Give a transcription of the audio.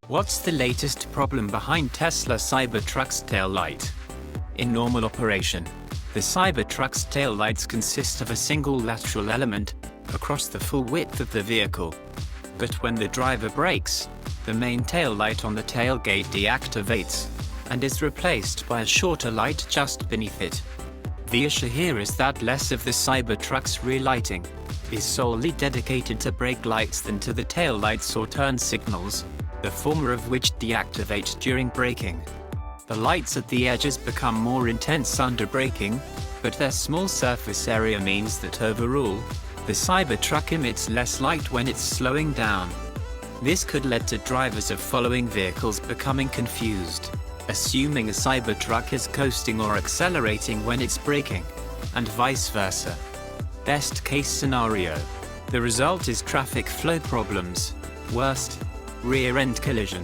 What's the latest problem behind Tesla Cybertruck's taillight? In normal operation, the Cybertruck's taillights consist of a single lateral element across the full width of the vehicle. But when the driver brakes, the main taillight on the tailgate deactivates and is replaced by a shorter light just beneath it. The issue here is that less of the Cybertruck's rear lighting is solely dedicated to brake lights than to the taillights or turn signals, the former of which deactivate during braking. The lights at the edges become more intense under braking, but their small surface area means that overall, the Cybertruck emits less light when it's slowing down. This could lead to drivers of following vehicles becoming confused, assuming a Cybertruck is coasting or accelerating when it's braking, and vice versa. Best case scenario, the result is traffic flow problems. Worst, rear-end collision.